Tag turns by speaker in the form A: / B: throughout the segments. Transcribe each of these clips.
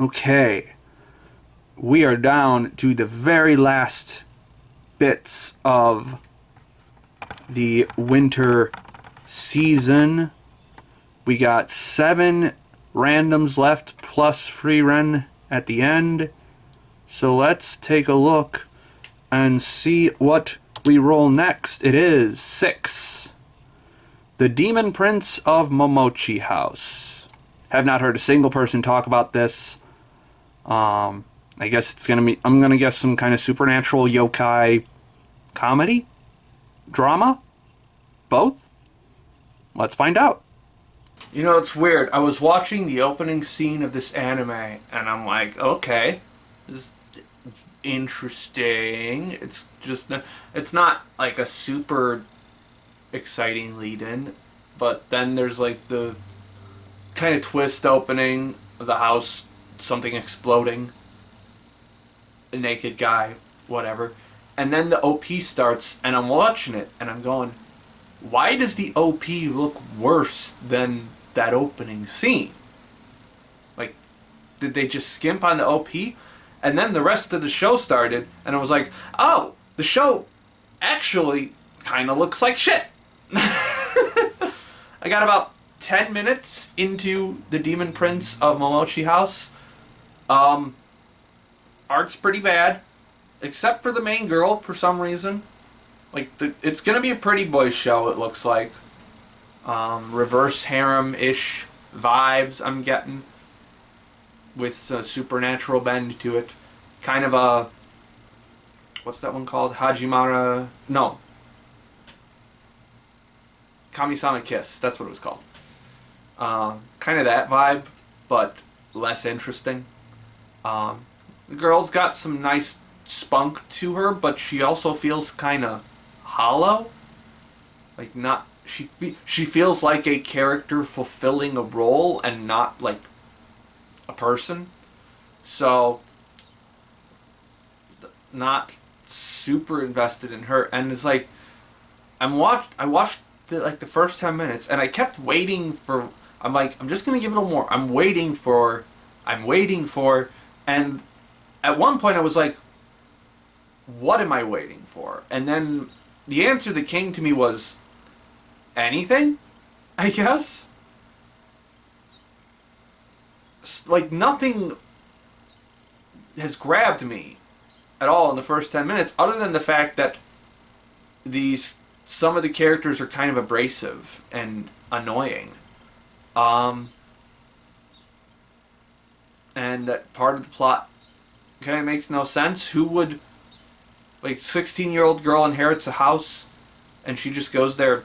A: Okay. We are down to the very last bits of the winter season. We got 7 randoms left plus Frieren at the end. So let's take a look and see what we roll next. It is 6. The Demon Prince of Momochi House. Have not heard a single person talk about this. I guess it's gonna be, I'm gonna guess some kind of supernatural yokai comedy? Drama? Both? Let's find out. You know, it's weird. I was watching the opening scene of this anime, and I'm like, okay, this is interesting. It's just, it's not like a super exciting lead-in, but then there's like the kind of twist opening of the house, something exploding, a naked guy, whatever, and then the OP starts, and I'm watching it, and I'm going, why does the OP look worse than that opening scene? Like, did they just skimp on the OP? And then the rest of the show started, and I was like, oh, the show actually kind of looks like shit. I got about 10 minutes into the Demon Prince of Momochi House. Art's pretty bad, except for the main girl for some reason. Like, it's gonna be a pretty boy show, it looks like. Reverse harem-ish vibes I'm getting, with a supernatural bend to it. Kind of a, what's that one called? Hajimara, no. Kami-sama Kiss, that's what it was called. Kind of that vibe, but less interesting. The girl's got some nice spunk to her, but she also feels kind of hollow. Like, not, she feels like a character fulfilling a role and not like a person. So, not super invested in her. And it's like, I watched the first 10 minutes, and I kept waiting for, I'm like, I'm just gonna give it a little more. I'm waiting for, and at one point I was like, what am I waiting for? And then the answer that came to me was, anything, I guess? Like, nothing has grabbed me at all in the first 10 minutes, other than the fact that some of the characters are kind of abrasive and annoying. And that part of the plot kind of makes no sense. Who would, like, 16-year-old girl inherits a house and she just goes there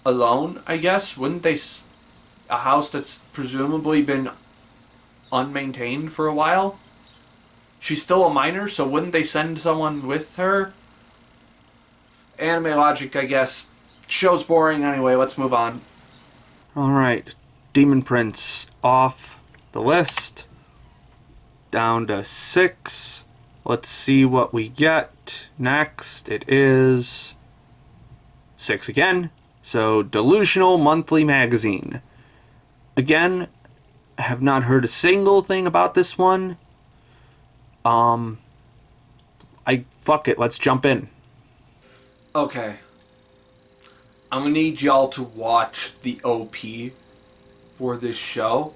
A: alone, I guess? Wouldn't they, a house that's presumably been unmaintained for a while? She's still a minor, so wouldn't they send someone with her? Anime logic, I guess. Show's boring anyway, let's move on. Alright, Demon Prince off the list. Down to 6. Let's see what we get next. It is 6 again. So, Delusional Monthly Magazine. Again, I have not heard a single thing about this one. Fuck it, let's jump in. Okay. I'm gonna need y'all to watch the OP for this show,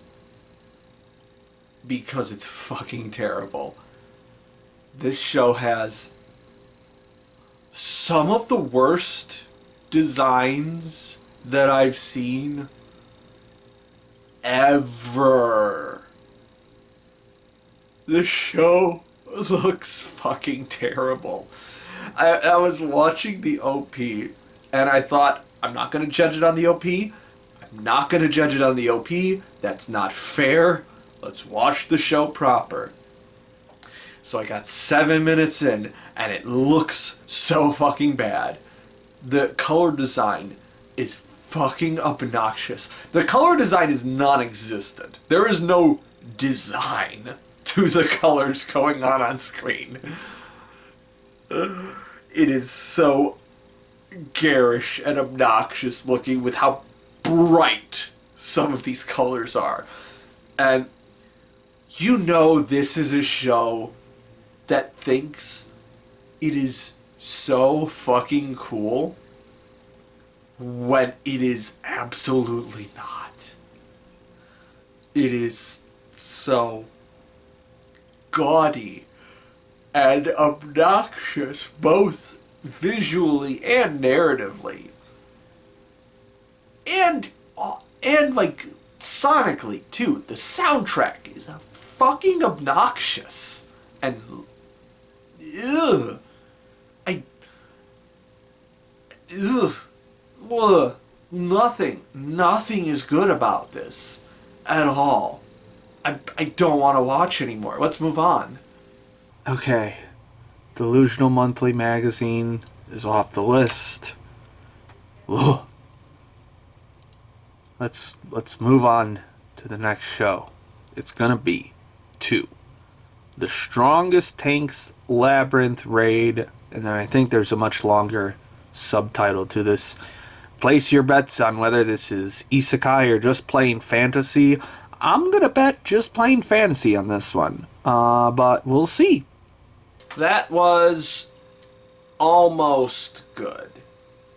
A: because it's fucking terrible. This show has some of the worst designs that I've seen ever. The show looks fucking terrible. I was watching the OP, and I thought, I'm not going to judge it on the OP. I'm not going to judge it on the OP. That's not fair. Let's watch the show proper. So I got 7 minutes in, and it looks so fucking bad. The color design is fucking obnoxious. The color design is non-existent. There is no design to the colors going on screen. It is so garish and obnoxious looking with how bright some of these colors are. And
B: You know this is a show that thinks it is so fucking cool when it is absolutely not. It is so gaudy and obnoxious, both visually and narratively. And like sonically too. The soundtrack is fucking obnoxious. And ugh. Ugh. Ugh. Nothing is good about this at all. I don't want to watch anymore. Let's move on.
A: Okay. Delusional Monthly Magazine is off the list. Ugh. Let's move on to the next show. It's gonna be 2. The Strongest Tanks Labyrinth Raid, and then I think there's a much longer subtitle to this. Place your bets on whether this is isekai or just plain fantasy. I'm gonna bet just plain fantasy on this one, but we'll see.
B: That was almost good.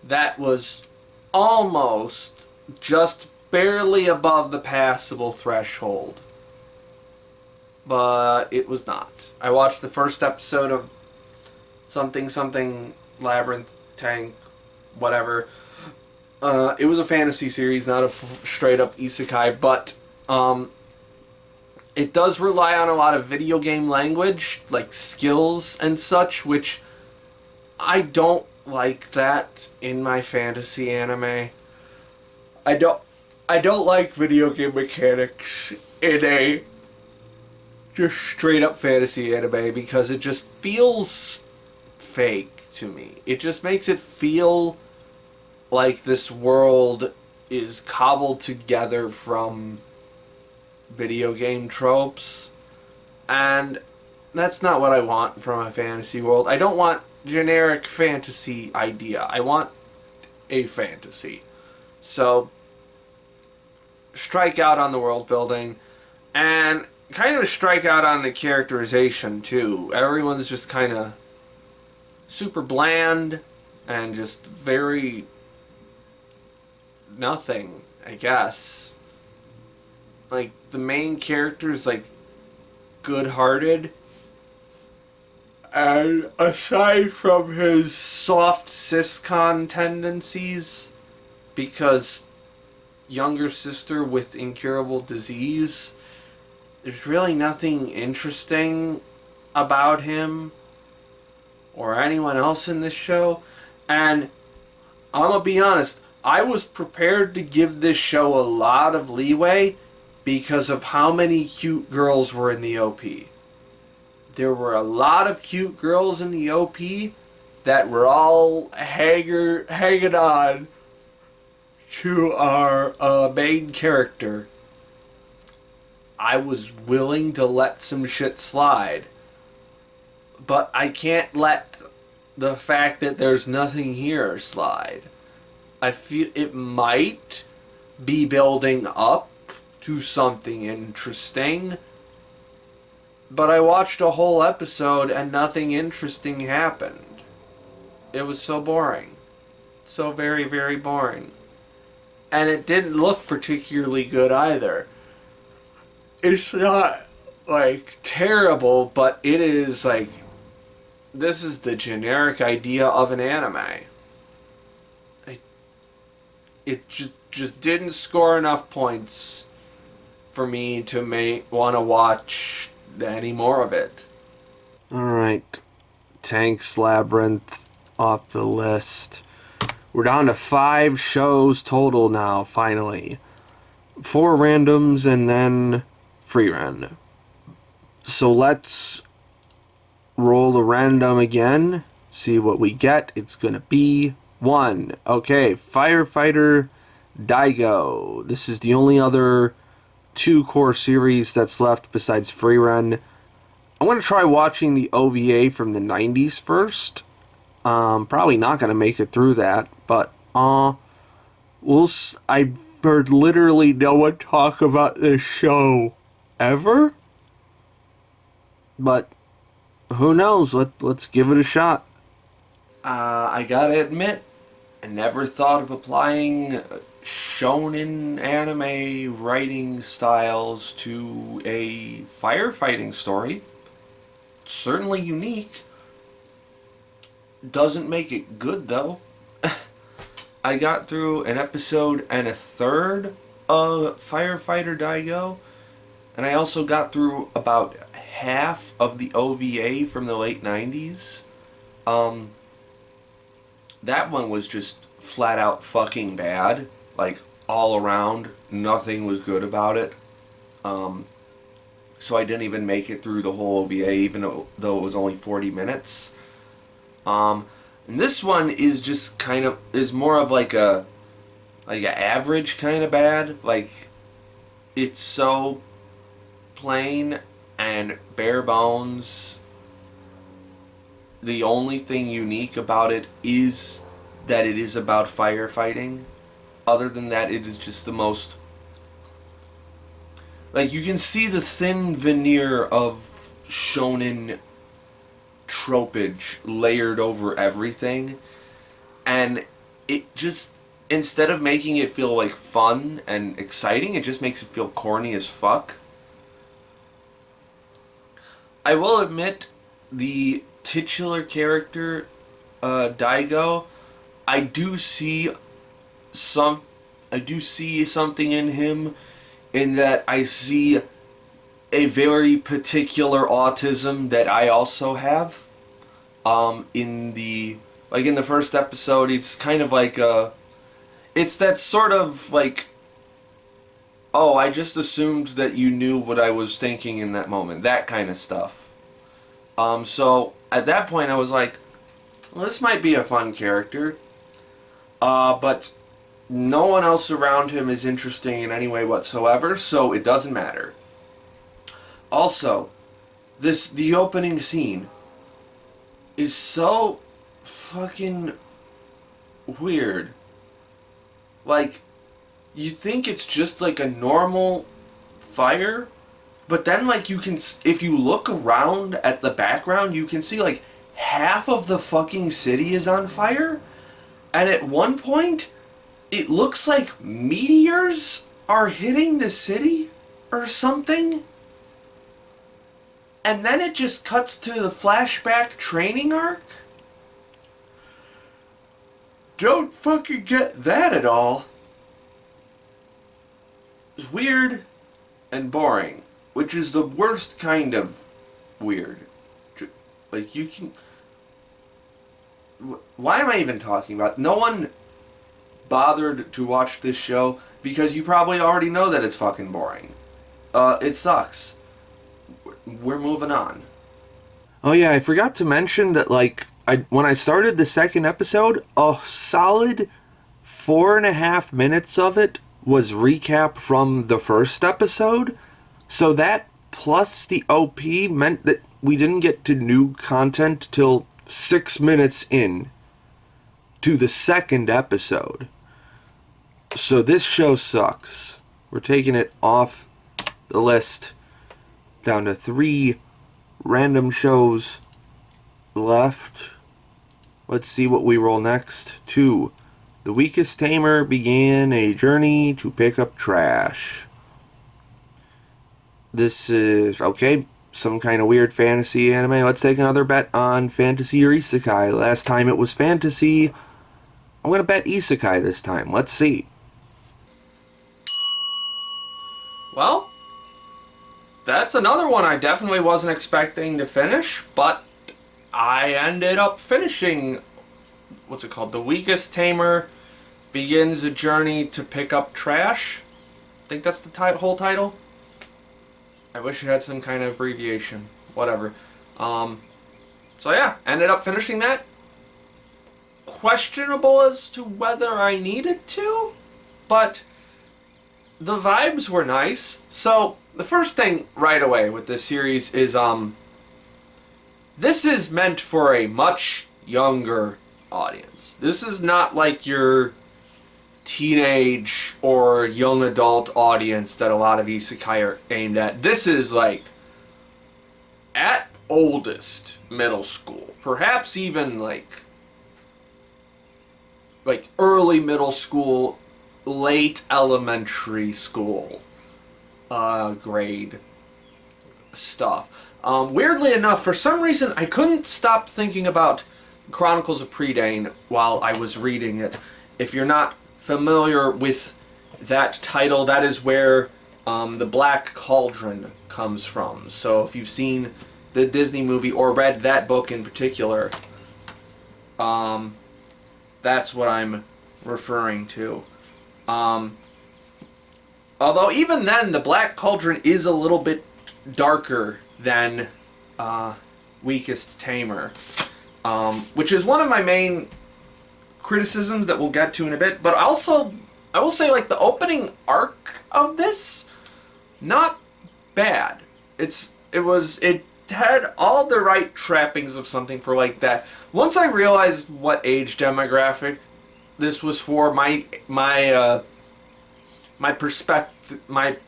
B: That was almost just barely above the passable threshold. But it was not. I watched the first episode of something Labyrinth Tank whatever. It was a fantasy series, not a straight up isekai, but it does rely on a lot of video game language, like skills and such, which I don't like that in my fantasy anime. I don't like video game mechanics in a just straight up fantasy anime because it just feels fake to me. It just makes it feel like this world is cobbled together from video game tropes, and that's not what I want from a fantasy world. I don't want generic fantasy idea. I want a fantasy. So strike out on the world building and kind of strike out on the characterization too. Everyone's just kind of super bland and just very nothing, I guess. Like, the main character's like good-hearted, and aside from his soft siscon tendencies, because younger sister with incurable disease, there's really nothing interesting about him or anyone else in this show. And I'm gonna be honest, I was prepared to give this show a lot of leeway because of how many cute girls were in the OP. There were a lot of cute girls in the OP that were all hanging on to our main character. I was willing to let some shit slide, but I can't let the fact that there's nothing here slide. I feel it might be building up to something interesting, but I watched a whole episode and nothing interesting happened. It was so boring. So very, very boring. And it didn't look particularly good either. It's not, like, terrible, but it is, like, this is the generic idea of an anime. It just didn't score enough points for me to want to watch any more of it.
A: Alright. Tanks Labyrinth off the list. We're down to 5 shows total now, finally. 4 randoms and then Frieren. So let's roll the random again. See what we get. It's gonna be 1. Okay, Firefighter Daigo. This is the only other 2 core series that's left besides Frieren. I'm going to try watching the OVA from the 90s first. Probably not going to make it through that, but I've heard literally no one talk about this show ever. But who knows? Let's give it a shot.
B: I gotta admit, I never thought of applying shonen anime writing styles to a firefighting story. Certainly unique. Doesn't make it good though. I got through an episode and a third of Firefighter Daigo, and I also got through about half of the OVA from the late 90s. That one was just flat out fucking bad. Like, all around, nothing was good about it. So I didn't even make it through the whole OVA, even though it was only 40 minutes. And this one is just kind of, is more of like a average kind of bad. Like, it's so plain and bare bones. The only thing unique about it is that it is about firefighting. Other than that, it is just the most... Like, you can see the thin veneer of shonen tropage layered over everything. And it just, instead of making it feel like fun and exciting, it just makes it feel corny as fuck. I will admit, the titular character, Daigo, I do see something in him, in that I see a very particular autism that I also have. In the first episode, it's kind of like it's that sort of like, oh, I just assumed that you knew what I was thinking in that moment, that kind of stuff. So at that point I was like, well, this might be a fun character, but no one else around him is interesting in any way whatsoever, so it doesn't matter. Also, the opening scene is so fucking weird. Like, you think it's just like a normal fire, but then like you can, if you look around at the background, you can see like half of the fucking city is on fire, and at one point it looks like meteors are hitting the city or something. And then it just cuts to the flashback training arc. Don't fucking get that at all. It's weird and boring, which is the worst kind of weird. Like, you can... Why am I even talking about... No one bothered to watch this show because you probably already know that it's fucking boring. It sucks. We're moving on.
A: Oh yeah, I forgot to mention that, like, when I started the second episode, a solid 4.5 minutes of it was recap from the first episode. So that plus the OP meant that we didn't get to new content till 6 minutes in to the second episode. So this show sucks. We're taking it off the list. Down to 3 random shows left. Let's see what we roll next. 2. The Weakest Tamer began a journey to pick up trash. This is, okay, some kind of weird fantasy anime. Let's take another bet on fantasy or isekai. Last time it was fantasy. I'm going to bet isekai this time. Let's see.
B: Well, that's another one I definitely wasn't expecting to finish, but I ended up finishing, what's it called? The Weakest Tamer begins a journey to pick up trash. I think that's the whole title. I wish it had some kind of abbreviation. Whatever. So yeah, ended up finishing that. Questionable as to whether I needed to, but the vibes were nice. So the first thing right away with this series is this is meant for a much younger audience. This is not like your teenage or young adult audience that a lot of isekai are aimed at. This is like at oldest middle school. Perhaps even like early middle school, late elementary school grade stuff. Weirdly enough, for some reason, I couldn't stop thinking about Chronicles of Predain while I was reading it. If you're not familiar with that title, that is where the Black Cauldron comes from. So if you've seen the Disney movie or read that book in particular, that's what I'm referring to. Although even then, the Black Cauldron is a little bit darker than Weakest Tamer, which is one of my main criticisms that we'll get to in a bit. But also, I will say, like, the opening arc of this, not bad. It had all the right trappings of something for like that. Once I realized what age demographic this was for, my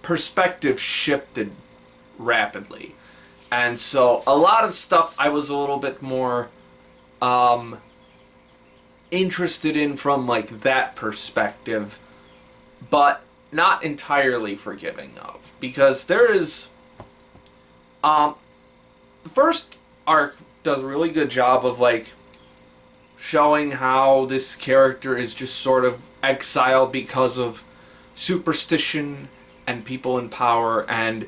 B: perspective shifted rapidly. And so a lot of stuff I was a little bit more interested in from like that perspective, but not entirely forgiving of, because there is the first arc does a really good job of like showing how this character is just sort of exiled because of superstition and people in power, and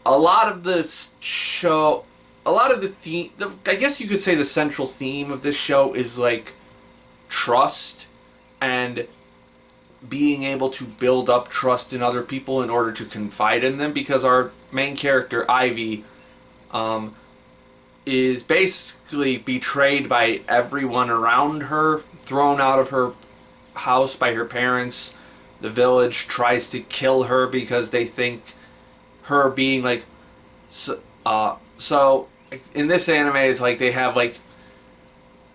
B: a lot of this show, a lot of the theme, I guess you could say the central theme of this show is like trust and being able to build up trust in other people in order to confide in them, because our main character, Ivy, is basically betrayed by everyone around her, thrown out of her house by her parents. The village tries to kill her because they think her being like... So in this anime, it's like they have like...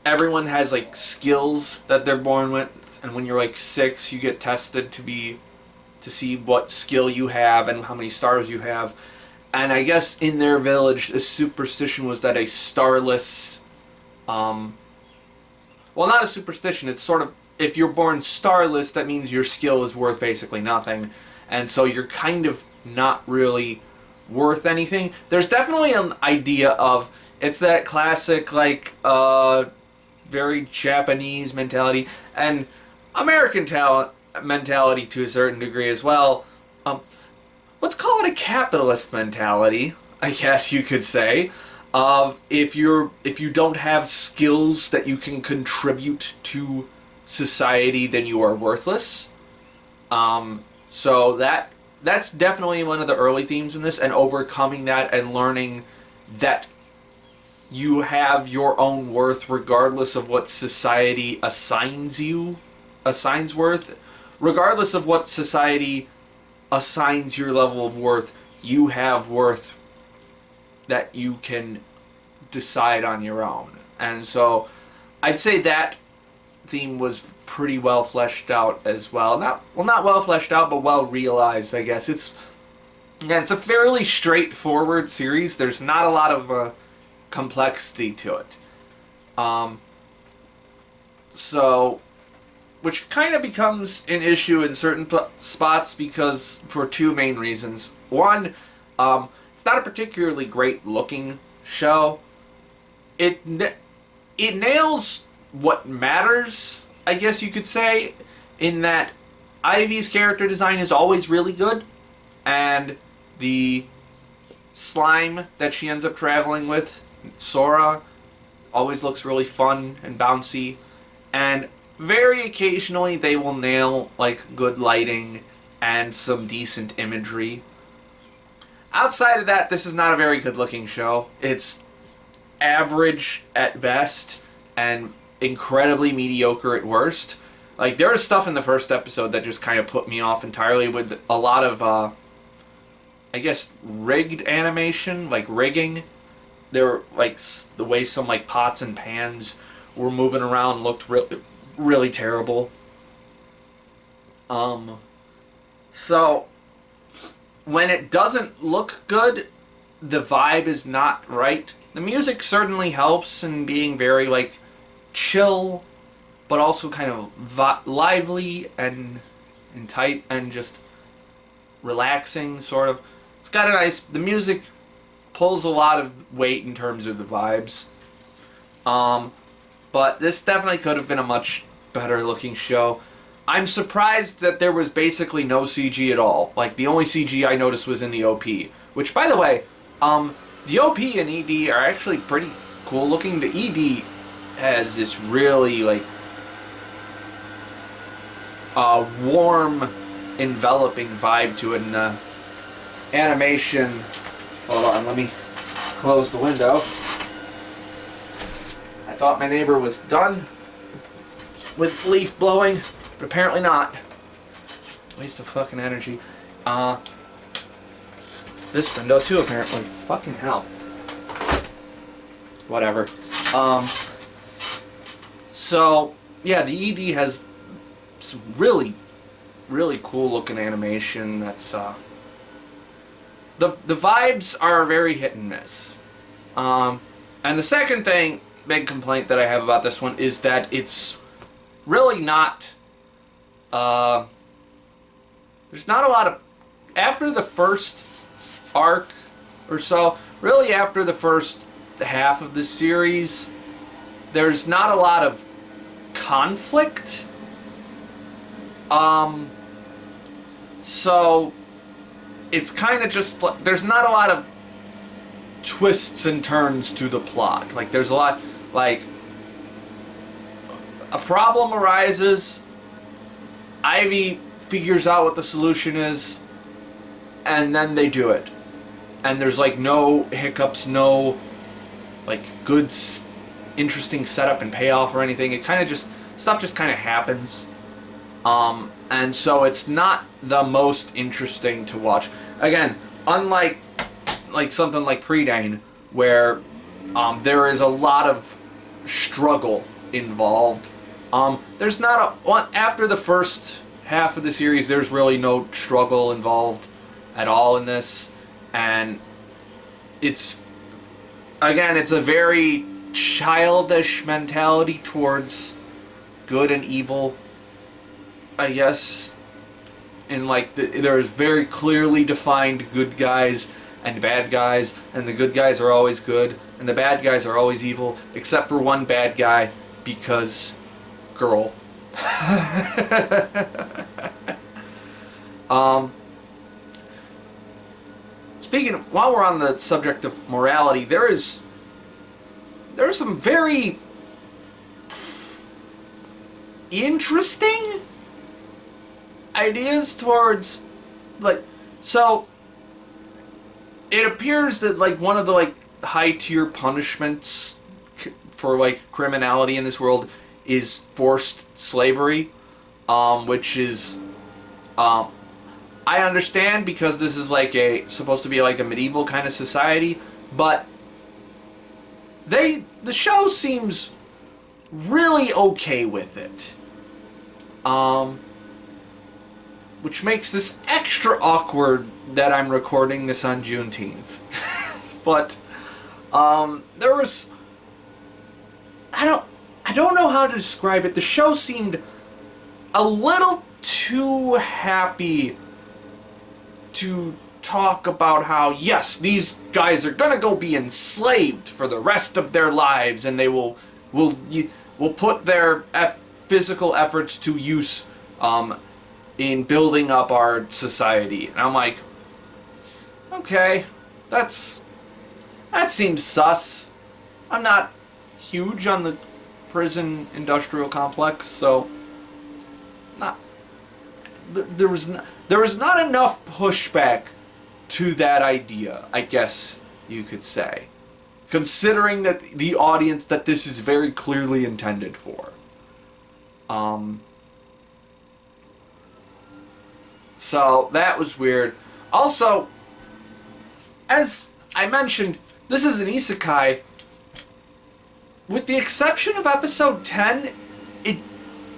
B: Everyone has like skills that they're born with, and when you're like 6, you get tested to see what skill you have and how many stars you have. And I guess in their village, the superstition was that a starless... well, not a superstition, it's sort of... If you're born starless, that means your skill is worth basically nothing. And so you're kind of not really worth anything. There's definitely an idea of... It's that classic, like, very Japanese mentality, and American mentality to a certain degree as well. Let's call it a capitalist mentality, I guess you could say. If you don't have skills that you can contribute to society, then you are worthless. So that's definitely one of the early themes in this, and overcoming that and learning that you have your own worth regardless of what society assigns worth. Regardless of what society assigns your level of worth, you have worth that you can decide on your own. And so I'd say that theme was pretty well fleshed out as well. Not well fleshed out, but well realized, I guess. It's a fairly straightforward series. There's not a lot of complexity to it. So, which kind of becomes an issue in certain spots, because for two main reasons. One, it's not a particularly great looking show. It nails what matters, I guess you could say, in that Ivy's character design is always really good, and the slime that she ends up traveling with, Sora, always looks really fun and bouncy, and very occasionally they will nail like good lighting and some decent imagery. Outside of that, this is not a very good looking show. It's average at best and incredibly mediocre at worst. Like, there is stuff in the first episode that just kind of put me off entirely, with a lot of I guess rigged animation, like rigging. There were like the way some like pots and pans were moving around looked really terrible. So when it doesn't look good, the vibe is not right. The music certainly helps in being very, like, chill, but also kind of lively and tight and just relaxing, sort of. It's got a nice... The music pulls a lot of weight in terms of the vibes. But this definitely could have been a much better looking show. I'm surprised that there was basically no CG at all. Like, the only CG I noticed was in the OP. Which, by the way, the OP and ED are actually pretty cool looking. The ED has this really, like, warm, enveloping vibe to it. And animation... Hold on, let me close the window. I thought my neighbor was done with leaf blowing, but apparently not. Waste of fucking energy. This window too, apparently. Fucking hell. Whatever. So, yeah, the ED has some really, really cool looking animation that's, The vibes are very hit and miss. And the second thing, big complaint that I have about this one is that it's really not... there's not a lot of... After the first arc or so, really after the first half of the series, there's not a lot of conflict. So... It's kind of just, there's not a lot of twists and turns to the plot. Like, there's a lot, like, a problem arises, Ivy figures out what the solution is, and then they do it. And there's, like, no hiccups, no, like, good, interesting setup and payoff or anything. It kind of just, stuff just kind of happens. And so it's not the most interesting to watch. Again, unlike like something like Frieren, where there is a lot of struggle involved. There's not after the first half of the series, there's really no struggle involved at all in this, and it's a very childish mentality towards good and evil. I guess, in like there's very clearly defined good guys and bad guys, and the good guys are always good, and the bad guys are always evil, except for one bad guy, because girl. Speaking of, while we're on the subject of morality, there are some very interesting ideas towards, like, so it appears that like one of the like high tier punishments for like criminality in this world is forced slavery, which is I understand because this is like supposed to be like a medieval kind of society, but the show seems really okay with it. Which makes this extra awkward that I'm recording this on Juneteenth. But there was, I don't know how to describe it. The show seemed a little too happy to talk about how, yes, these guys are gonna go be enslaved for the rest of their lives, and they will put their physical efforts to use in building up our society. And I'm like, okay, that seems sus. I'm not huge on the prison industrial complex, so there was not enough pushback to that idea, I guess you could say, considering that the audience that this is very clearly intended for. So that was weird. Also, as I mentioned, this is an isekai. With the exception of episode 10, it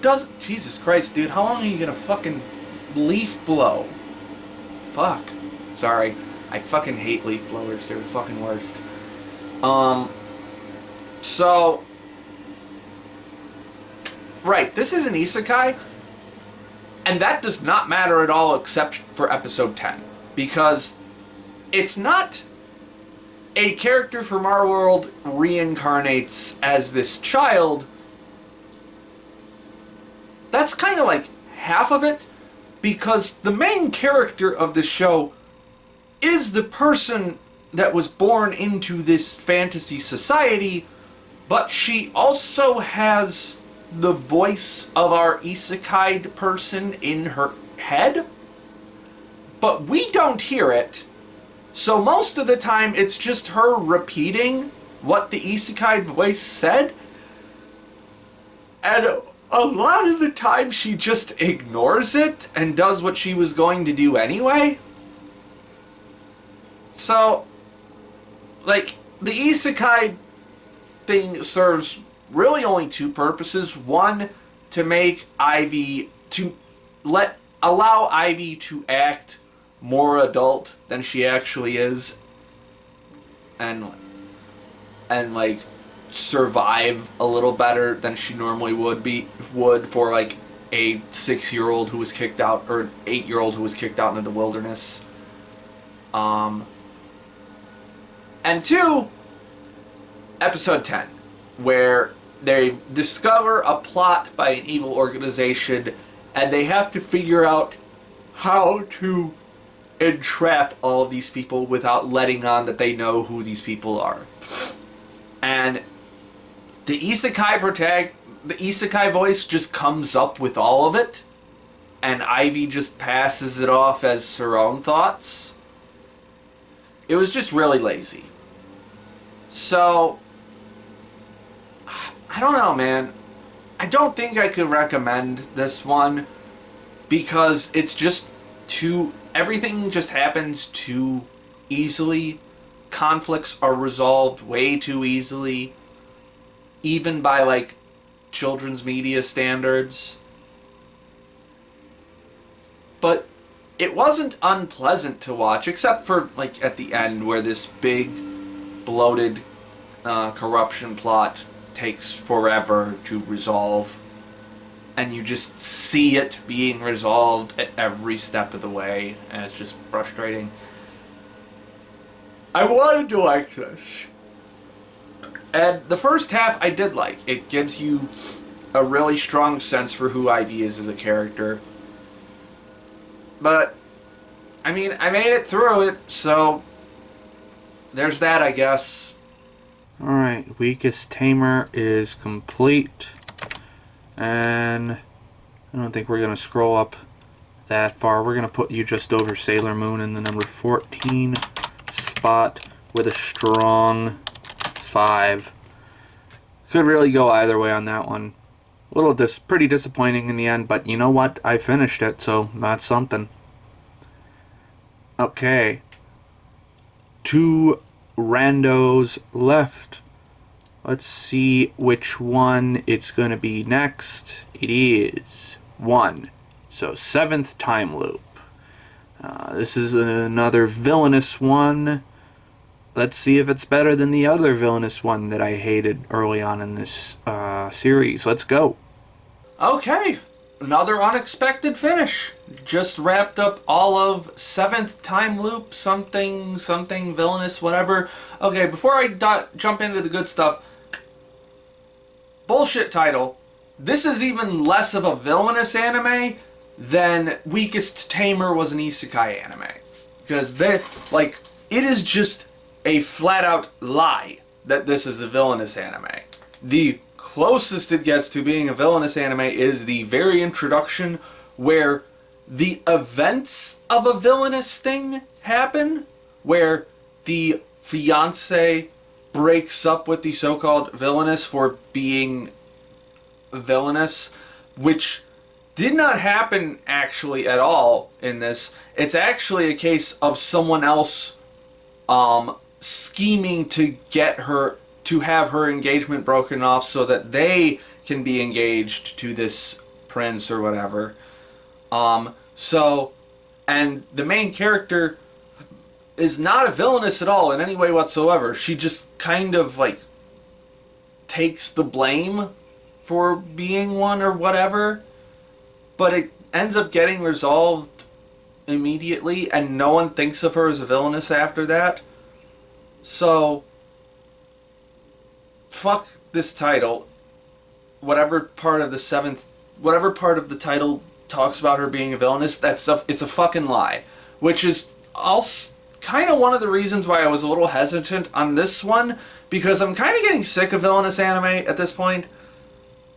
B: doesn't... Jesus Christ, dude, how long are you gonna fucking leaf blow? Fuck. Sorry. I fucking hate leaf blowers. They're the fucking worst. So... Right, this is an isekai, and that does not matter at all except for episode 10. Because it's not a character from our world reincarnates as this child. That's kind of like half of it, because the main character of this show is the person that was born into this fantasy society, but she also has the voice of our isekai person in her head, but we don't hear it. So most of the time it's just her repeating what the isekai voice said, and a lot of the time she just ignores it and does what she was going to do anyway. So, like, the isekai thing serves really only two purposes. One, to make Ivy, allow Ivy to act more adult than she actually is, and like survive a little better than she normally would for like a 6-year-old who was kicked out, or an 8-year-old who was kicked out into the wilderness. And two, episode 10, where they discover a plot by an evil organization, and they have to figure out how to entrap all of these people without letting on that they know who these people are. And the isekai voice just comes up with all of it, and Ivy just passes it off as her own thoughts. It was just really lazy. So, I don't know, man. I don't think I could recommend this one, because it's just everything just happens too easily. Conflicts are resolved way too easily, even by like children's media standards. But it wasn't unpleasant to watch, except for like at the end where this big bloated corruption plot takes forever to resolve, and you just see it being resolved at every step of the way, and it's just frustrating. I wanted to like this, and the first half I did like. It gives you a really strong sense for who Ivy is as a character, but I mean, I made it through it, so there's that, I guess.
A: Alright, weakest Tamer is complete. And I don't think we're going to scroll up that far. We're going to put you just over Sailor Moon in the number 14 spot with a strong 5. Could really go either way on that one. A little pretty disappointing in the end, but you know what? I finished it, so that's something. Okay. 2 randos left. Let's see which one it's going to be next. It is 1. So 7th time loop. This is another villainous one. Let's see if it's better than the other villainous one that I hated early on in this series. Let's go.
B: Okay, another unexpected finish. Just wrapped up all of 7th time loop, something villainous, whatever. Okay, before I jump into the good stuff, bullshit title. This is even less of a villainous anime than Weakest Tamer was an isekai anime. Because it is just a flat out lie that this is a villainous anime. The closest it gets to being a villainous anime is the very introduction, where the events of a villainous thing happen, where the fiancé breaks up with the so-called villainess for being villainous, which did not happen actually at all in this. It's actually a case of someone else scheming to get her, to have her engagement broken off so that they can be engaged to this prince or whatever. And the main character is not a villainess at all in any way whatsoever. She just kind of, like, takes the blame for being one or whatever, but it ends up getting resolved immediately, and no one thinks of her as a villainess after that. So, fuck this title. Whatever part of the title talks about her being a villainess, it's a fucking lie. Which is also kind of one of the reasons why I was a little hesitant on this one, because I'm kind of getting sick of villainous anime at this point.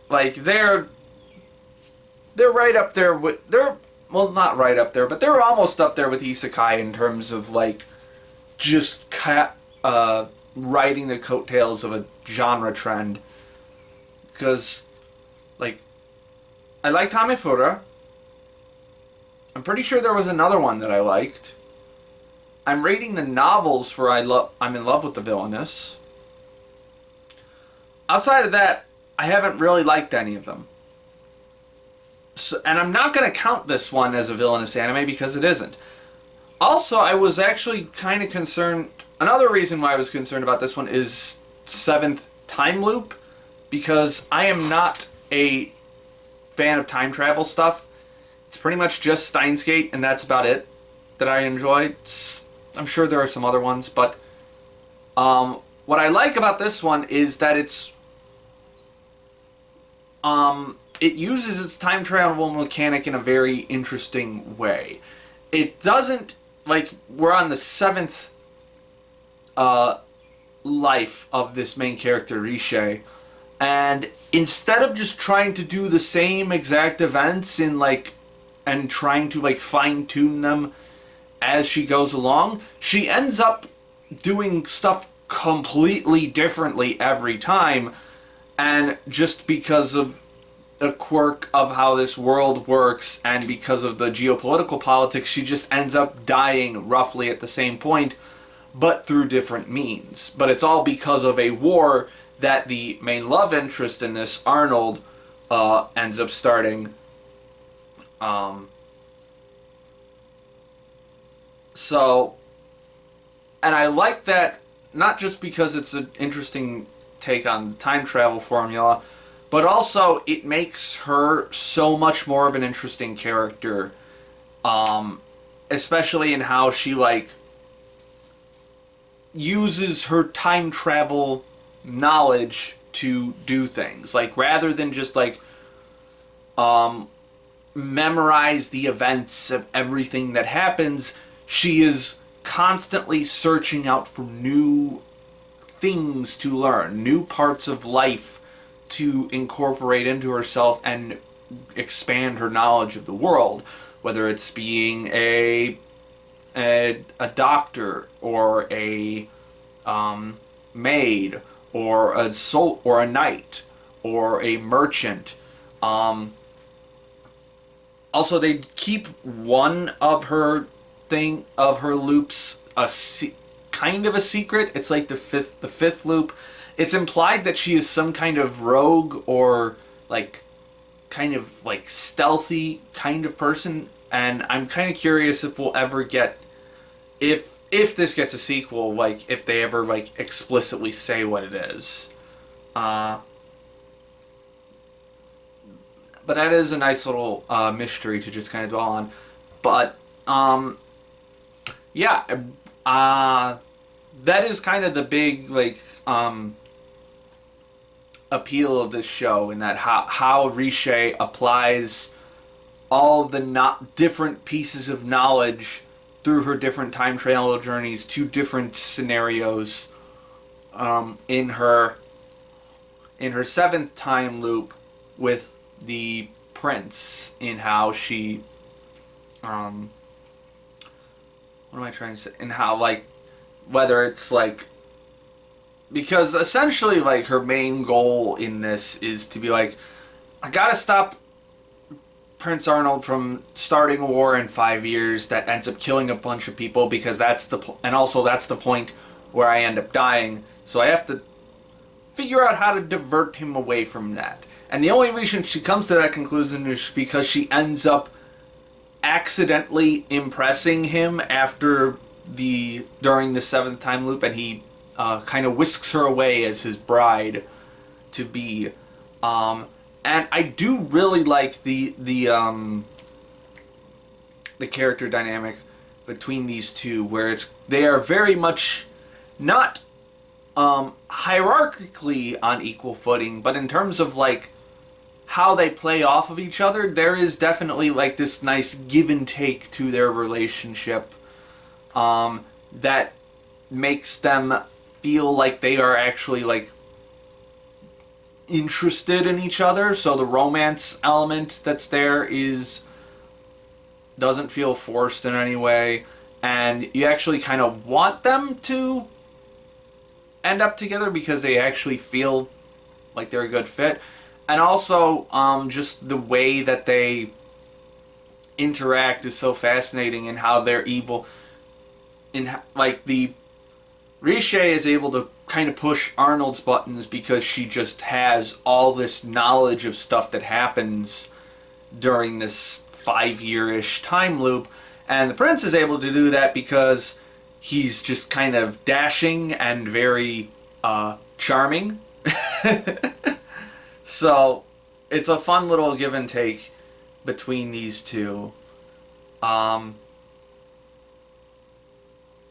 B: Like, they're right up there with... Well, not right up there, but they're almost up there with isekai in terms of, like, just riding the coattails of a genre trend. Because, like, I like Tamefura. I'm pretty sure there was another one that I liked. I'm reading the novels for I'm in Love with the Villainess. Outside of that, I haven't really liked any of them. So, and I'm not going to count this one as a villainous anime because it isn't. Also, I was actually kind of concerned... Another reason why I was concerned about this one is Seventh Time Loop, because I am not a fan of time travel stuff. It's pretty much just Steins Gate, and that's about it that I enjoy. I'm sure there are some other ones, but what I like about this one is that it uses its time travel mechanic in a very interesting way. It doesn't, like, we're on the seventh life of this main character, Riche, and instead of just trying to do the same exact events and trying to, like, fine-tune them as she goes along, she ends up doing stuff completely differently every time, and just because of the quirk of how this world works and because of the geopolitical politics, she just ends up dying roughly at the same point, but through different means. But it's all because of a war that the main love interest in this, Arnold, ends up starting. So, and I like that, not just because it's an interesting take on time travel formula, but also it makes her so much more of an interesting character, especially in how she, like, uses her time travel knowledge to do things. Like, rather than just, like, memorize the events of everything that happens, she is constantly searching out for new things to learn, new parts of life to incorporate into herself and expand her knowledge of the world, whether it's being a doctor or a maid or a knight or a merchant. Also, they keep one of her loops kind of a secret. It's like the fifth loop. It's implied that she is some kind of rogue or, like, kind of, like, stealthy kind of person, and I'm kind of curious if we'll ever get, if this gets a sequel, like, if they ever, like, explicitly say what it is. But that is a nice little mystery to just kind of dwell on. But, yeah, that is kind of the big, like, appeal of this show, in that how Riche applies all of the different pieces of knowledge through her different time travel journeys to different scenarios in her seventh time loop with the prince, in how she what am I trying to say? In how, like, whether it's, like, because essentially, like, her main goal in this is to be like, I gotta stop Prince Arnold from starting a war in 5 years that ends up killing a bunch of people, because that's the point where I end up dying. So I have to figure out how to divert him away from that. And the only reason she comes to that conclusion is because she ends up accidentally impressing him after during the 7th time loop, and he kind of whisks her away as his bride to be. And I do really like the character dynamic between these two, where they are very much not hierarchically on equal footing, but in terms of like how they play off of each other, there is definitely like this nice give and take to their relationship that makes them feel like they are actually like interested in each other. So the romance element that's there doesn't feel forced in any way, and you actually kind of want them to end up together because they actually feel like they're a good fit. And also just the way that they interact is so fascinating, and how they're evil like the Riche is able to kind of push Arnold's buttons because she just has all this knowledge of stuff that happens during this 5-year-ish time loop, and the prince is able to do that because he's just kind of dashing and very charming. So it's a fun little give and take between these two. I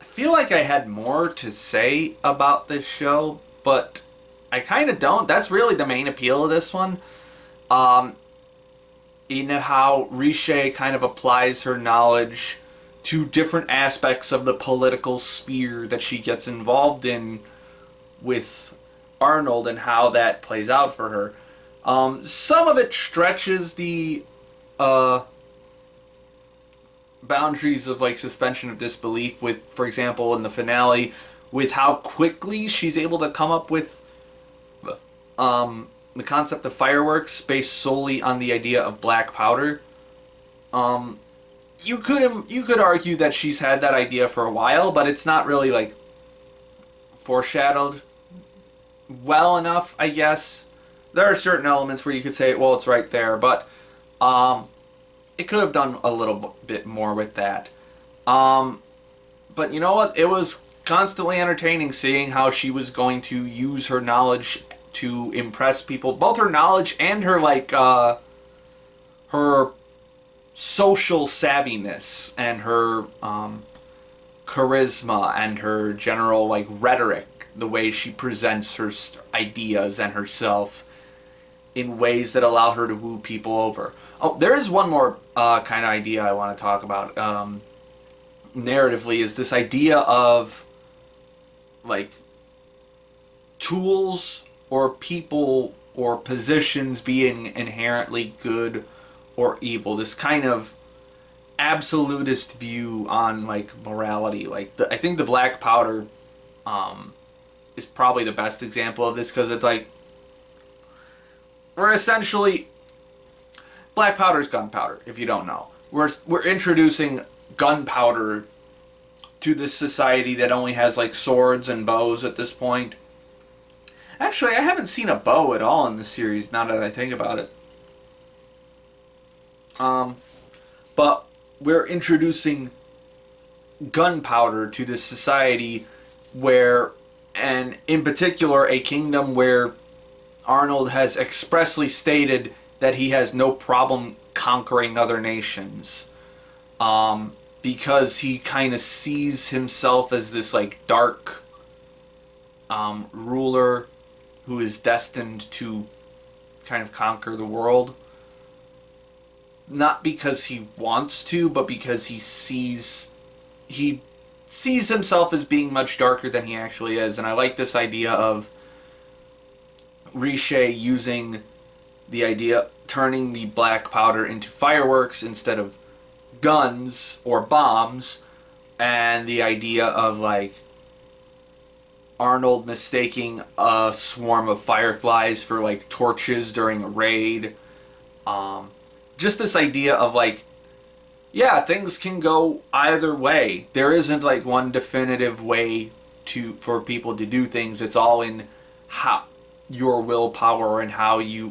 B: feel like I had more to say about this show, but I kind of don't. That's really the main appeal of this one. In how Riche kind of applies her knowledge to different aspects of the political sphere that she gets involved in with Arnold, and how that plays out for her. Some of it stretches the boundaries of like suspension of disbelief, with, for example, in the finale, with how quickly she's able to come up with the concept of fireworks based solely on the idea of black powder. You could argue that she's had that idea for a while, but it's not really like foreshadowed well enough, I guess. There are certain elements where you could say, well, it's right there, but it could have done a little bit more with that. But you know what? It was constantly entertaining seeing how she was going to use her knowledge to impress people. Both her knowledge and her, like, her social savviness and her charisma and her general, like, rhetoric, the way she presents her ideas and herself in ways that allow her to woo people over. Oh, there is one more kind of idea I want to talk about narratively, is this idea of like tools or people or positions being inherently good or evil. This kind of absolutist view on like morality. Like I think the black powder is probably the best example of this, because it's like, we're essentially, black powder is gunpowder, if you don't know. We're introducing gunpowder to this society that only has like swords and bows at this point. Actually, I haven't seen a bow at all in this series, now that I think about it. But we're introducing gunpowder to this society where, and in particular, a kingdom where Arnold has expressly stated that he has no problem conquering other nations, because he kind of sees himself as this like dark ruler who is destined to kind of conquer the world. Not because he wants to, but because he sees himself as being much darker than he actually is. And I like this idea of Riche using the idea, turning the black powder into fireworks instead of guns or bombs, and the idea of like Arnold mistaking a swarm of fireflies for like torches during a raid. Just this idea of like, yeah, things can go either way. There isn't like one definitive way for people to do things. It's all in how your willpower and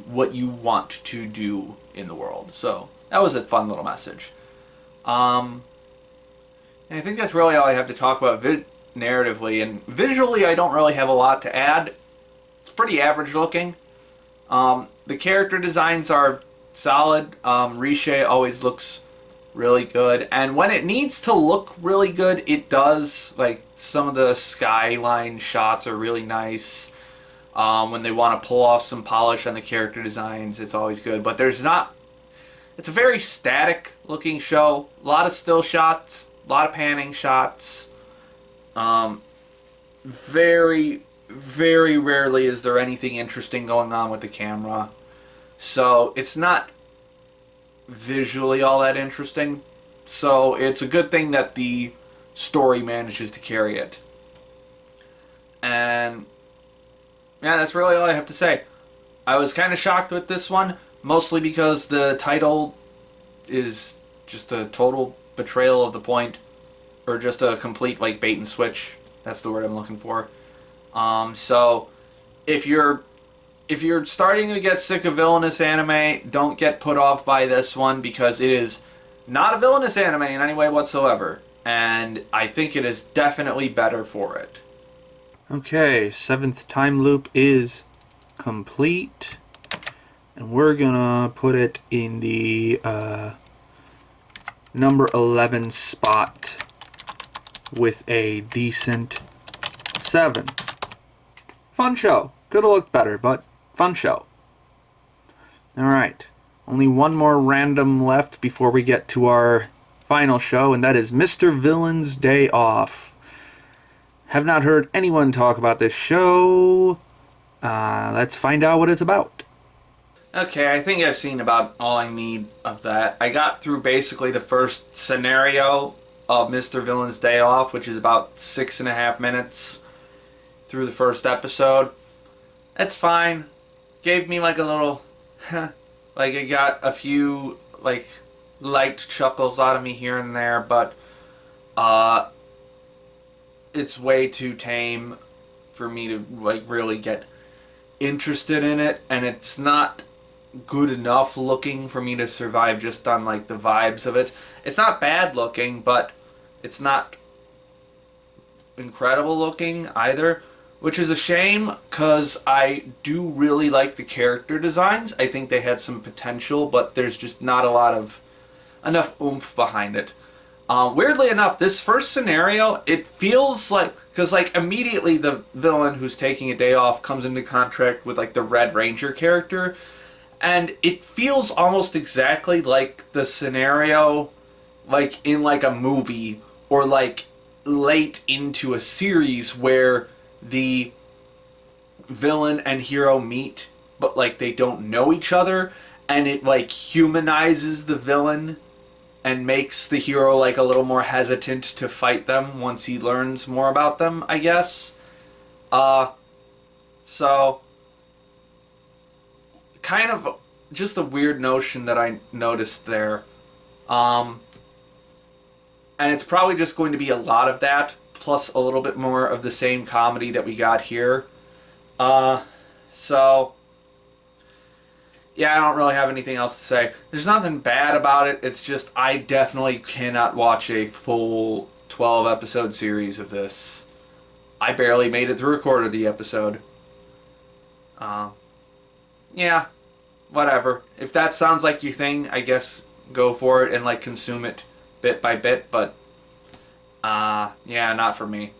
B: what you want to do in the world. So that was a fun little message. And I think that's really all I have to talk about narratively. And visually, I don't really have a lot to add. It's pretty average looking. The character designs are solid. Riche always looks really good. And when it needs to look really good, it does. Like, some of the skyline shots are really nice. When they want to pull off some polish on the character designs, it's always good. But there's not... It's a very static looking show. A lot of still shots, a lot of panning shots. Very, very rarely is there anything interesting going on with the camera. So it's not visually all that interesting. So it's a good thing that the story manages to carry it. And yeah, that's really all I have to say. I was kind of shocked with this one, mostly because the title is just a total betrayal of the point, or just a complete like bait and switch. That's the word I'm looking for. So if you're starting to get sick of villainous anime, don't get put off by this one, because it is not a villainous anime in any way whatsoever, and I think it is definitely better for it.
A: Okay, 7th time loop is complete. And we're gonna put it in the number 11 spot with a decent 7. Fun show. Could have looked better, but fun show. Alright, only one more random left before we get to our final show, and that is Mr. Villain's Day Off. Have not heard anyone talk about this show. Let's find out what it's about.
B: Okay, I think I've seen about all I need of that. I got through basically the first scenario of Mr. Villain's Day Off, which is about 6.5 minutes through the first episode. That's fine. Gave me like a little, like it got a few like light chuckles out of me here and there, but it's way too tame for me to like really get interested in it, and it's not good enough looking for me to survive just on like the vibes of it. It's not bad looking, but it's not incredible looking either, which is a shame, because I do really like the character designs. I think they had some potential, but there's just not a lot of enough oomph behind it. Weirdly enough, this first scenario, it feels like, because like immediately the villain who's taking a day off comes into contact with like the Red Ranger character, and it feels almost exactly like the scenario like in like a movie or like late into a series where the villain and hero meet, but like they don't know each other, and it like humanizes the villain and makes the hero like a little more hesitant to fight them once he learns more about them, I guess. So kind of just a weird notion that I noticed there. And it's probably just going to be a lot of that, plus a little bit more of the same comedy that we got here. So yeah, I don't really have anything else to say. There's nothing bad about it. It's just I definitely cannot watch a full 12-episode series of this. I barely made it through a quarter of the episode. Yeah, whatever. If that sounds like your thing, I guess go for it and like consume it bit by bit, but yeah, not for me.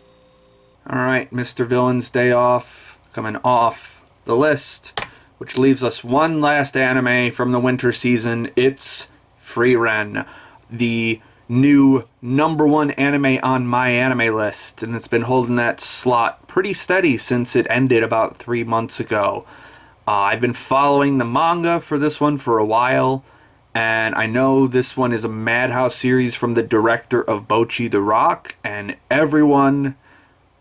A: Alright, Mr. Villain's Day Off coming off the list, which leaves us one last anime from the winter season. It's Frieren, the new #1 anime on my anime list, and it's been holding that slot pretty steady since it ended about 3 months ago. I've been following the manga for this one for a while, and I know this one is a Madhouse series from the director of Bocchi the Rock, and everyone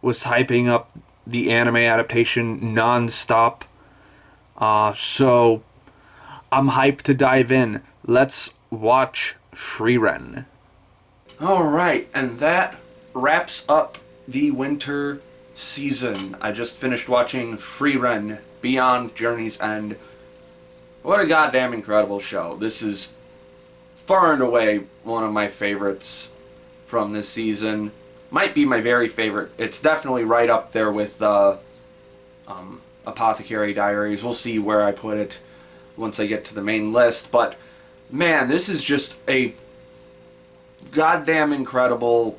A: was hyping up the anime adaptation non-stop. So I'm hyped to dive in. Let's watch Frieren.
B: Alright, and that wraps up the winter season. I just finished watching Frieren, Beyond Journey's End. What a goddamn incredible show. This is far and away one of my favorites from this season. Might be my very favorite. It's definitely right up there with Apothecary Diaries. We'll see where I put it once I get to the main list. But man, this is just a goddamn incredible,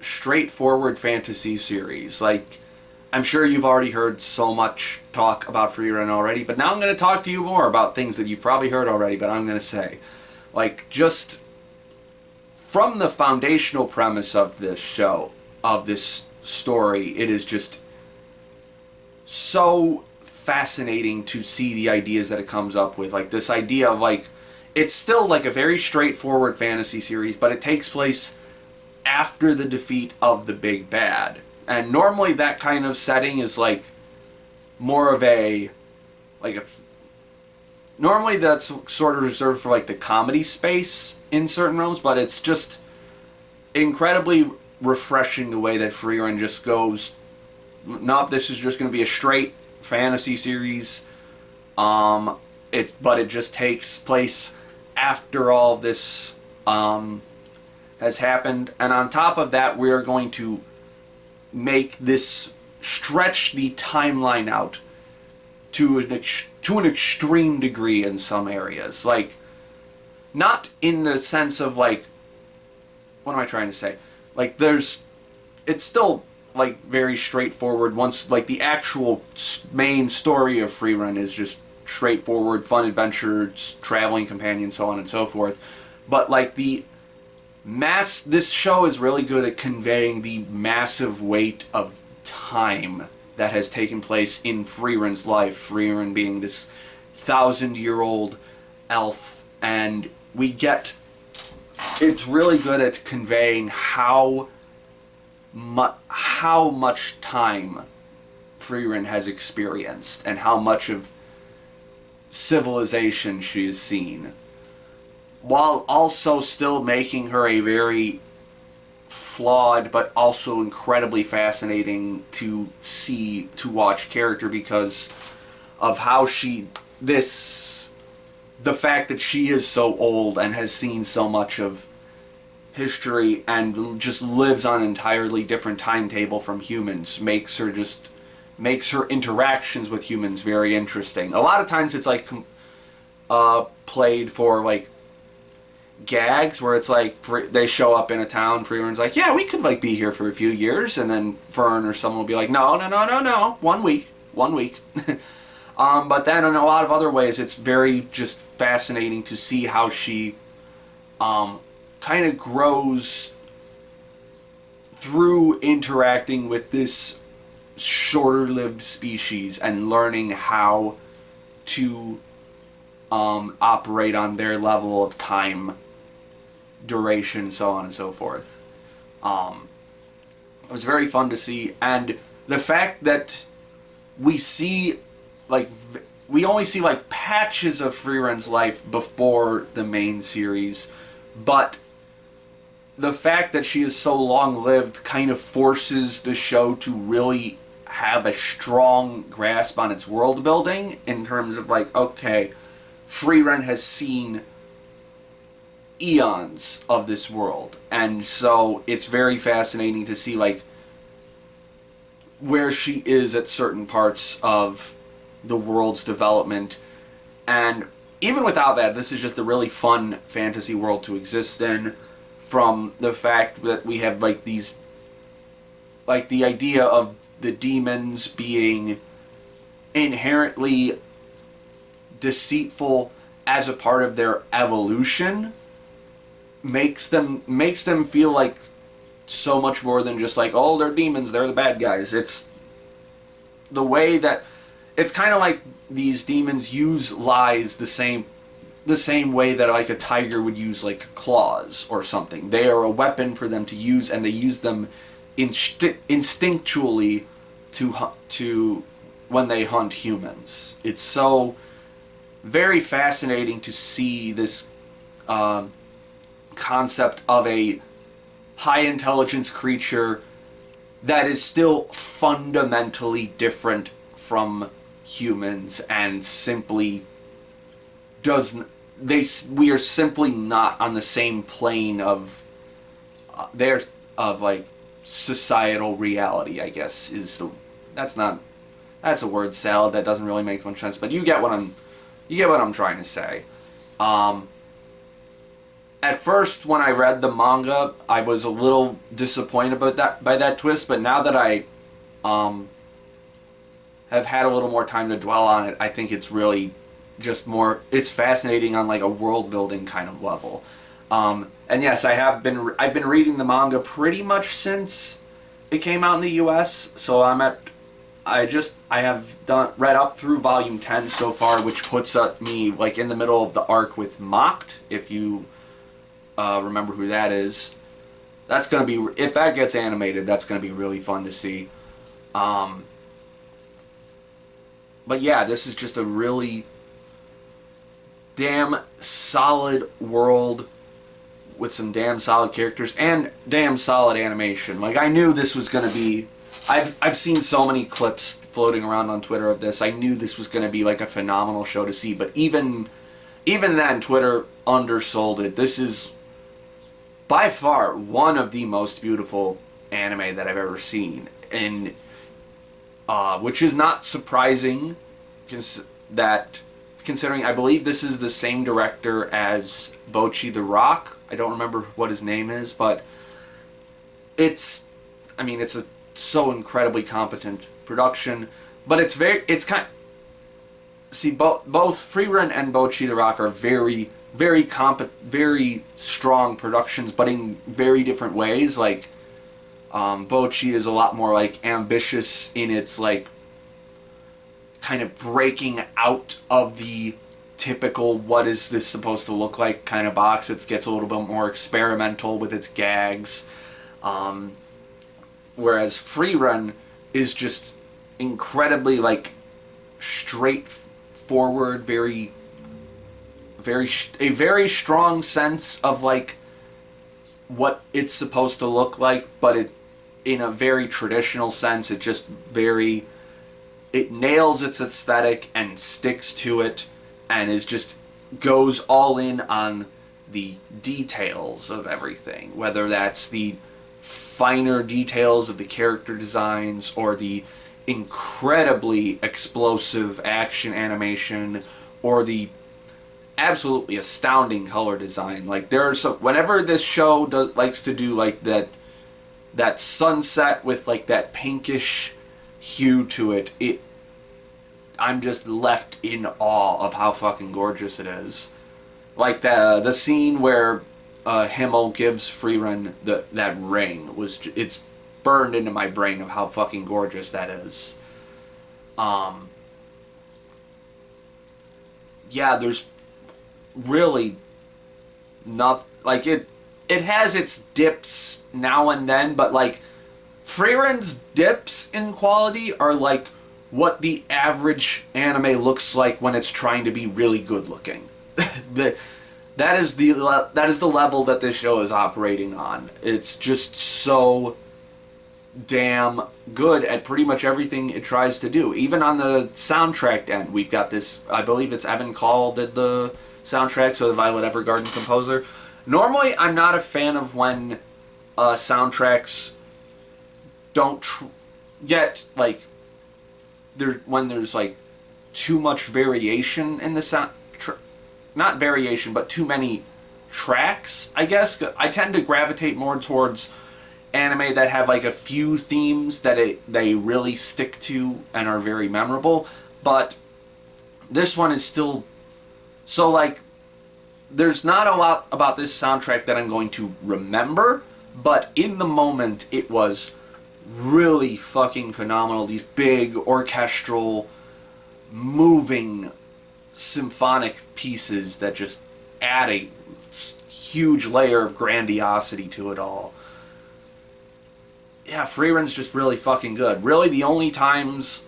B: straightforward fantasy series. Like, I'm sure you've already heard so much talk about Frieren already, but now I'm going to talk to you more about things that you've probably heard already, but I'm going to say, like, just from the foundational premise of this show, of this story, it is just so fascinating to see the ideas that it comes up with. Like, this idea of, like, it's still like a very straightforward fantasy series, but it takes place after the defeat of the big bad. And normally that kind of setting is like more of a, like a, normally that's sort of reserved for like the comedy space in certain realms, but it's just incredibly refreshing the way that Frieren just goes, nope, this is just going to be a straight fantasy series. But it just takes place after all of this has happened. And on top of that, we are going to make this, stretch the timeline out to an extreme degree in some areas. Like, not in the sense of, like, what am I trying to say? Like, it's still, like, very straightforward once, like, the actual main story of Frieren is just straightforward, fun adventures, traveling companion, so on and so forth. But, like, this show is really good at conveying the massive weight of time that has taken place in Frieren's life. Frieren being this 1,000-year-old elf, and it's really good at conveying how much time Frieren has experienced and how much of civilization she has seen, while also still making her a very flawed but also incredibly fascinating to watch character, because of how the fact that she is so old and has seen so much of history and just lives on an entirely different timetable from humans makes her interactions with humans very interesting. A lot of times it's like played for like gags, where it's like they show up in a town, Frieren's like, yeah, we could like be here for a few years, and then Fern or someone will be like, no, 1 week. But then in a lot of other ways, it's very just fascinating to see how she kind of grows through interacting with this shorter-lived species and learning how to operate on their level of time duration, so on and so forth. It was very fun to see, and the fact that we only see like patches of Frieren's life before the main series, but the fact that she is so long-lived kind of forces the show to really have a strong grasp on its world building, in terms of like, okay, Frieren has seen eons of this world, and so it's very fascinating to see like where she is at certain parts of the world's development. And even without that, this is just a really fun fantasy world to exist in, from the fact that we have like these, like the idea of the demons being inherently deceitful as a part of their evolution makes them feel like so much more than just like, oh, they're demons, they're the bad guys. It's the way that it's kind of like these demons use lies the same way that like a tiger would use like claws or something. They are a weapon for them to use, and they use them instinctually to when they hunt humans. It's so very fascinating to see this concept of a high intelligence creature that is still fundamentally different from humans, and simply we are simply not on the same plane of they're of like societal reality, I guess is the that's not that's a word salad that doesn't really make much sense, but you get what I'm trying to say. At first, when I read the manga, I was a little disappointed by that twist, but now that I have had a little more time to dwell on it, I think it's really just more, it's fascinating on like a world building kind of level. And yes, I've been reading the manga pretty much since it came out in the US, so I have read up through volume 10 so far, which puts me like in the middle of the arc with Mocked, if you remember who that is. That's gonna be, if that gets animated, that's gonna be really fun to see. But yeah, this is just a really damn solid world with some damn solid characters and damn solid animation. Like, I knew this was gonna be, I've seen so many clips floating around on Twitter of this. I knew this was gonna be like a phenomenal show to see, but even then, Twitter undersold it. This is by far one of the most beautiful anime that I've ever seen, and which is not surprising, considering I believe this is the same director as Bocchi the Rock. I don't remember what his name is, but it's a so incredibly competent production. But it's kind. See, both Frieren and Bocchi the Rock are very very strong productions, but in very different ways. Like, Bocchi is a lot more like ambitious in its like kind of breaking out of the typical what is this supposed to look like kind of box. It gets a little bit more experimental with its gags, whereas Frieren is just incredibly like straightforward, a very strong sense of like what it's supposed to look like, but it in a very traditional sense. It nails its aesthetic and sticks to it, and goes all in on the details of everything, whether that's the finer details of the character designs or the incredibly explosive action animation or the absolutely astounding color design. Like, whenever this show likes to do like that sunset with like that pinkish hue to it, I'm just left in awe of how fucking gorgeous it is. Like the scene where Himmel gives Frieren that ring it's burned into my brain of how fucking gorgeous that is. Yeah, there's really not like it has its dips now and then, but like Frieren's dips in quality are like what the average anime looks like when it's trying to be really good looking. That is the level that this show is operating on. It's just so damn good at pretty much everything it tries to do. Even on the soundtrack end, we've got this, I believe it's Evan Call did the soundtrack, so the Violet Evergarden composer. Normally, I'm not a fan of when soundtracks don't get like when there's like too much variation in the sound, not variation, but too many tracks, I guess. I tend to gravitate more towards anime that have like a few themes that they really stick to and are very memorable. But this one is still so like, there's not a lot about this soundtrack that I'm going to remember, but in the moment it was really fucking phenomenal. These big orchestral moving symphonic pieces that just add a huge layer of grandiosity to it all. Yeah, Frieren's just really fucking good. Really, the only times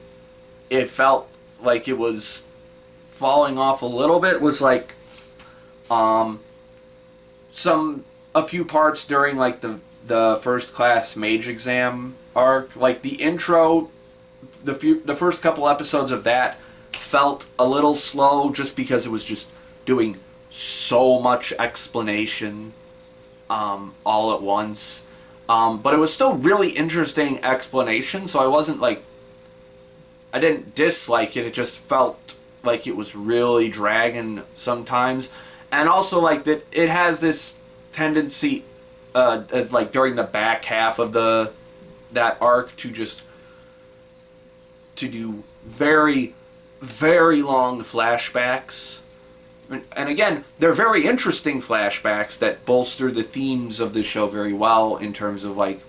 B: it felt like it was falling off a little bit was like a few parts during like the first class mage exam arc. Like the intro, the first couple episodes of that felt a little slow just because it was just doing so much explanation all at once. But it was still really interesting explanation, so I wasn't like... I didn't dislike it, it just felt like it was really dragging sometimes. And also, like, that it has this tendency, like, during the back half of that arc to do very, very long flashbacks. And again, they're very interesting flashbacks that bolster the themes of the show very well in terms of, like,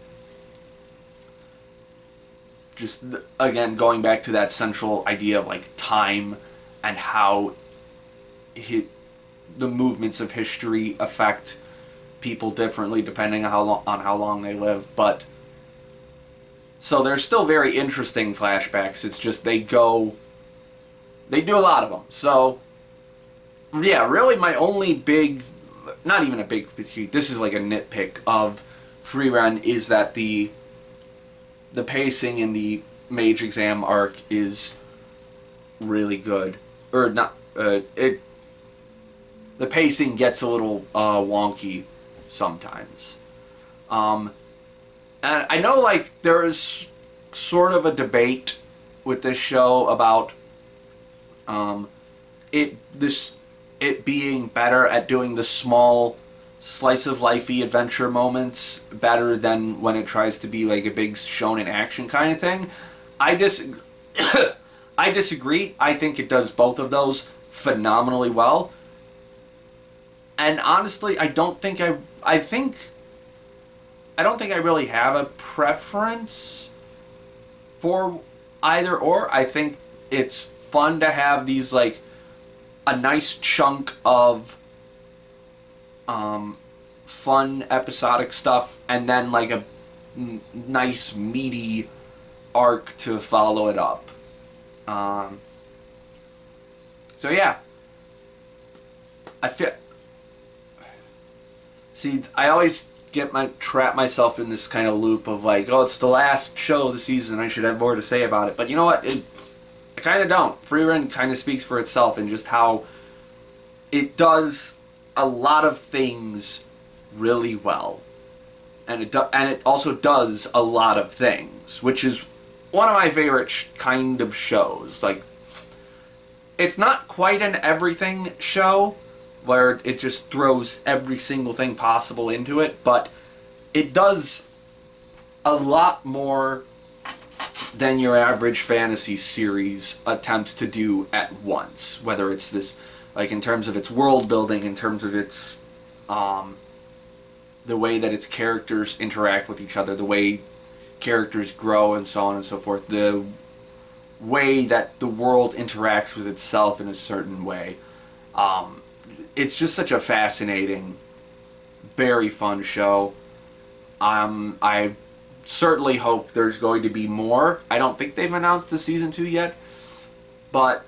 B: just, again, going back to that central idea of, like, time and how the movements of history affect people differently depending on how long they live. But so they're still very interesting flashbacks. It's just they do a lot of them. So yeah, really my only big, not even a big critique, this is like a nitpick of Frieren, is that the pacing in the Mage Exam arc is really good. Or not, the pacing gets a little wonky sometimes. And I know, like, there is sort of a debate with this show about it being better at doing the small slice-of-life-y adventure moments better than when it tries to be like a big shonen action kind of thing. I disagree. I think it does both of those phenomenally well. And honestly, I don't think I really have a preference for either or. I think it's fun to have these, like, a nice chunk of fun episodic stuff and then, like, a nice meaty arc to follow it up. So yeah, I always trap myself in this kind of loop of, like, oh, it's the last show of the season, I should have more to say about it. But you know what? I kind of don't. Frieren kind of speaks for itself in just how it does a lot of things really well. And it also does a lot of things, which is one of my favorite kind of shows. Like, it's not quite an everything show, where it just throws every single thing possible into it, but it does a lot more than your average fantasy series attempts to do at once. Whether it's this, like, in terms of its world building, in terms of its, the way that its characters interact with each other, the way characters grow, and so on and so forth, the way that the world interacts with itself in a certain way. It's just such a fascinating, very fun show. I certainly hope there's going to be more. I don't think they've announced the season 2 yet, but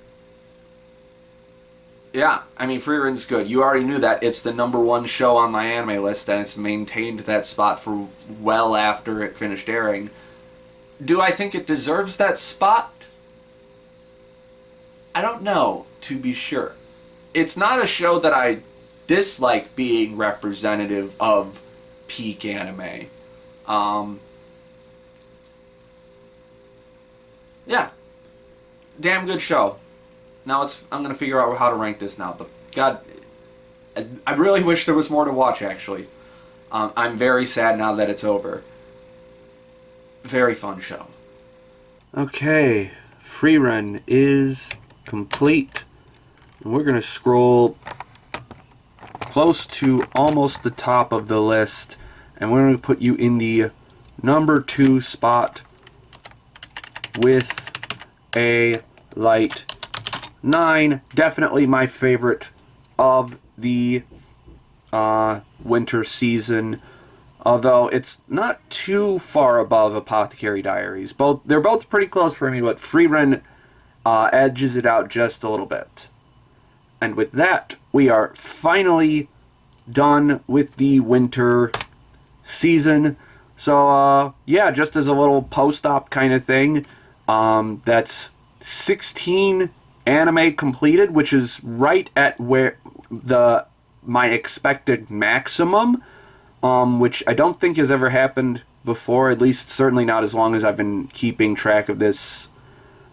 B: yeah, I mean, Frieren's good. You already knew that. It's the #1 show on my anime list, and it's maintained that spot for well after it finished airing. Do I think it deserves that spot? I don't know, to be sure. It's not a show that I dislike being representative of peak anime. Yeah. Damn good show. Now I'm going to figure out how to rank this now, but God, I really wish there was more to watch, actually. I'm very sad now that it's over. Very fun show.
A: Okay, Frieren is complete. We're going to scroll close to almost the top of the list, and we're going to put you in the #2 spot with a light 9. Definitely my favorite of the winter season, although it's not too far above Apothecary Diaries. They're both pretty close for me, but Frieren edges it out just a little bit. And with that, we are finally done with the winter season. So, yeah, just as a little post-op kind of thing, that's 16 anime completed, which is right at where my expected maximum. which I don't think has ever happened before, at least certainly not as long as I've been keeping track of this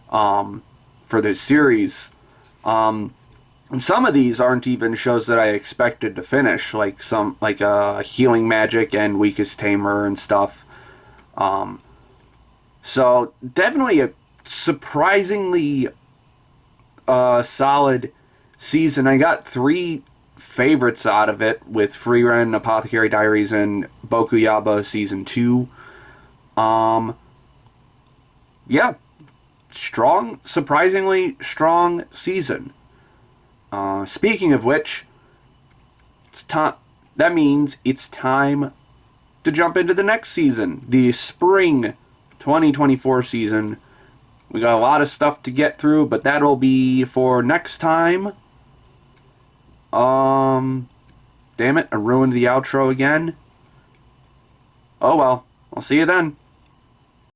A: for this series. And some of these aren't even shows that I expected to finish, like Healing Magic and Weakest Tamer and stuff. So definitely a surprisingly solid season. I got 3 favorites out of it with Frieren, Apothecary Diaries, and Bokuyaba Season 2. Yeah, surprisingly strong season. Speaking of which, that means it's time to jump into the next season, the spring 2024 season. We got a lot of stuff to get through, but that'll be for next time. Damn it, I ruined the outro again. Oh well, I'll see you then.